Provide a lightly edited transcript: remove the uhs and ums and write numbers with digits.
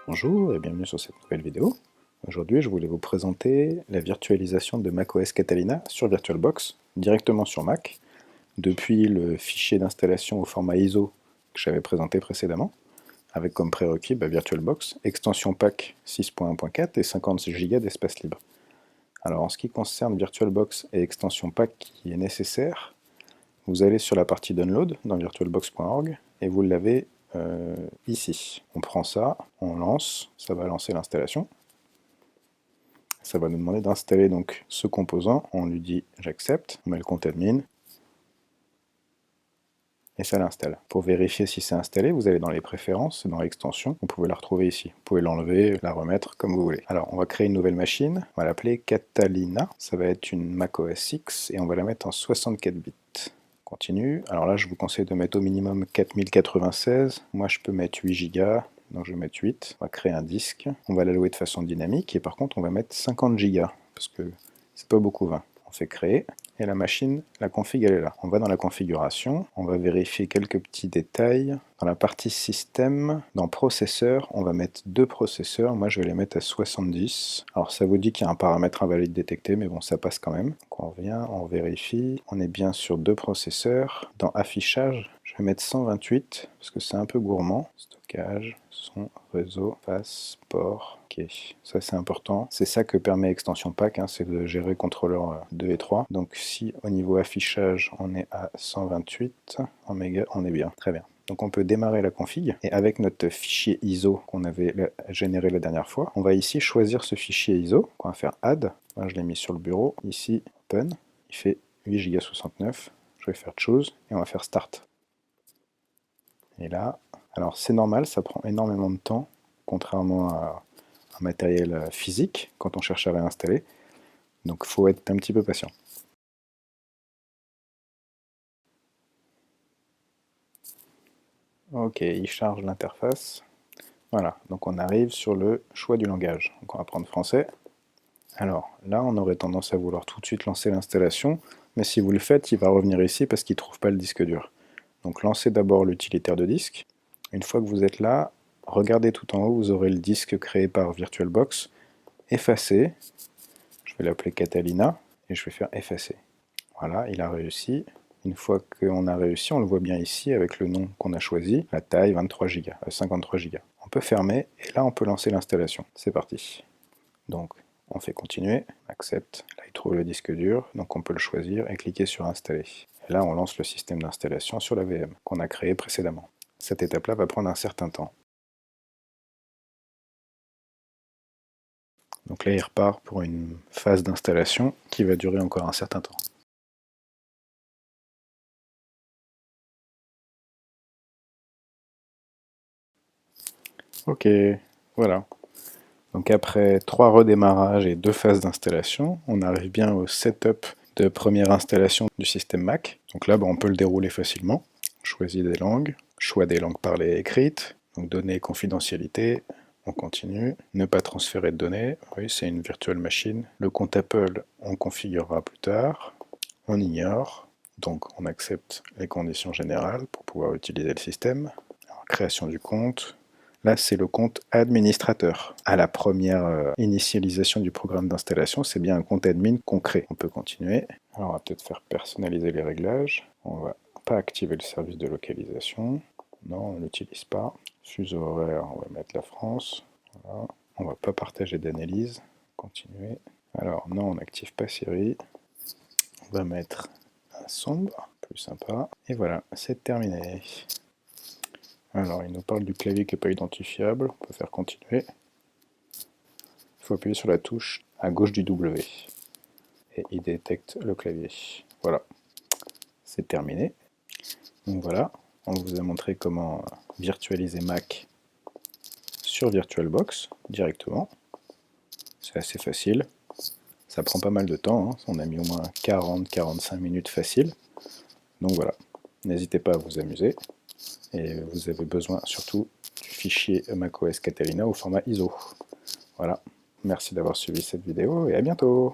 Bonjour et bienvenue sur cette nouvelle vidéo. Aujourd'hui, je voulais vous présenter la virtualisation de macOS Catalina sur VirtualBox, directement sur Mac, depuis le fichier d'installation au format ISO que j'avais présenté précédemment, avec comme prérequis VirtualBox, extension pack 6.1.4 et 50 Go d'espace libre. Alors en ce qui concerne VirtualBox et extension pack qui est nécessaire, vous allez sur la partie Download dans virtualbox.org et vous l'avez ici. On prend ça, on lance, ça va lancer l'installation. Ça va nous demander d'installer donc ce composant, on lui dit j'accepte, on met le compte admin, et ça l'installe. Pour vérifier si c'est installé, vous allez dans les préférences, dans l'extension, vous pouvez la retrouver ici. Vous pouvez l'enlever, la remettre comme vous voulez. Alors on va créer une nouvelle machine, on va l'appeler Catalina, ça va être une macOS X, et on va la mettre en 64 bits. Continue. Alors là, je vous conseille de mettre au minimum 4096. Moi, je peux mettre 8 Go, donc je vais mettre 8. On va créer un disque. On va l'allouer de façon dynamique et par contre, on va mettre 50 Go parce que c'est pas beaucoup 20. On fait créer et la machine, la config, elle est là. On va dans la configuration, on va vérifier quelques petits détails. Dans la partie système, dans processeur, on va mettre deux processeurs. Moi, je vais les mettre à 70. Alors, ça vous dit qu'il y a un paramètre invalide détecté, mais bon, ça passe quand même. Donc, on vient, on vérifie. On est bien sur deux processeurs. Dans affichage, je vais mettre 128 parce que c'est un peu gourmand. Stockage, son, réseau, passeport. Ok, ça c'est important. C'est ça que permet Extension Pack, c'est de gérer contrôleur 2 et 3. Donc si au niveau affichage on est à 128 en méga, on est bien, très bien. Donc on peut démarrer la config, et avec notre fichier ISO qu'on avait généré la dernière fois, on va ici choisir ce fichier ISO, on va faire Add, moi je l'ai mis sur le bureau, ici Open, il fait 8 Go 69, je vais faire Choose, et on va faire Start. Et là, alors c'est normal, ça prend énormément de temps, contrairement à un matériel physique, quand on cherche à réinstaller, donc il faut être un petit peu patient. Ok, il charge l'interface. Voilà, donc on arrive sur le choix du langage. Donc on va prendre français. Alors là, on aurait tendance à vouloir tout de suite lancer l'installation, mais si vous le faites, il va revenir ici parce qu'il ne trouve pas le disque dur. Donc lancez d'abord l'utilitaire de disque. Une fois que vous êtes là, regardez tout en haut, vous aurez le disque créé par VirtualBox. Effacez. Je vais l'appeler Catalina et je vais faire effacer. Voilà, il a réussi. Une fois qu'on a réussi, on le voit bien ici avec le nom qu'on a choisi, la taille 23 Go, 53 Go. On peut fermer et là on peut lancer l'installation. C'est parti. Donc on fait continuer, accepte. Là il trouve le disque dur, donc on peut le choisir et cliquer sur installer. Et là on lance le système d'installation sur la VM qu'on a créé précédemment. Cette étape-là va prendre un certain temps. Donc là il repart pour une phase d'installation qui va durer encore un certain temps. Ok, voilà. Donc après 3 redémarrages et 2 phases d'installation, on arrive bien au setup de première installation du système Mac. Donc là, on peut le dérouler facilement. On choisit des langues, choix des langues parlées et écrites, donc données, confidentialité, on continue. Ne pas transférer de données, oui, c'est une virtual machine. Le compte Apple, on configurera plus tard. On ignore, donc on accepte les conditions générales pour pouvoir utiliser le système. Alors, création du compte. Là, c'est le compte administrateur. À la première initialisation du programme d'installation, c'est bien un compte admin qu'on crée. On peut continuer. Alors, on va peut-être faire personnaliser les réglages. On va pas activer le service de localisation. Non, on ne l'utilise pas. Fuseau horaire, on va mettre la France. Voilà. On va pas partager d'analyse. Continuer. Alors, non, on n'active pas Siri. On va mettre un sombre, plus sympa. Et voilà, c'est terminé. Alors, il nous parle du clavier qui n'est pas identifiable. On peut faire continuer. Il faut appuyer sur la touche à gauche du W. Et il détecte le clavier. Voilà. C'est terminé. Donc voilà, on vous a montré comment virtualiser Mac sur VirtualBox directement. C'est assez facile. Ça prend pas mal de temps. On a mis au moins 40-45 minutes facile. Donc voilà. N'hésitez pas à vous amuser. Et vous avez besoin surtout du fichier macOS Catalina au format ISO. Voilà, merci d'avoir suivi cette vidéo et à bientôt.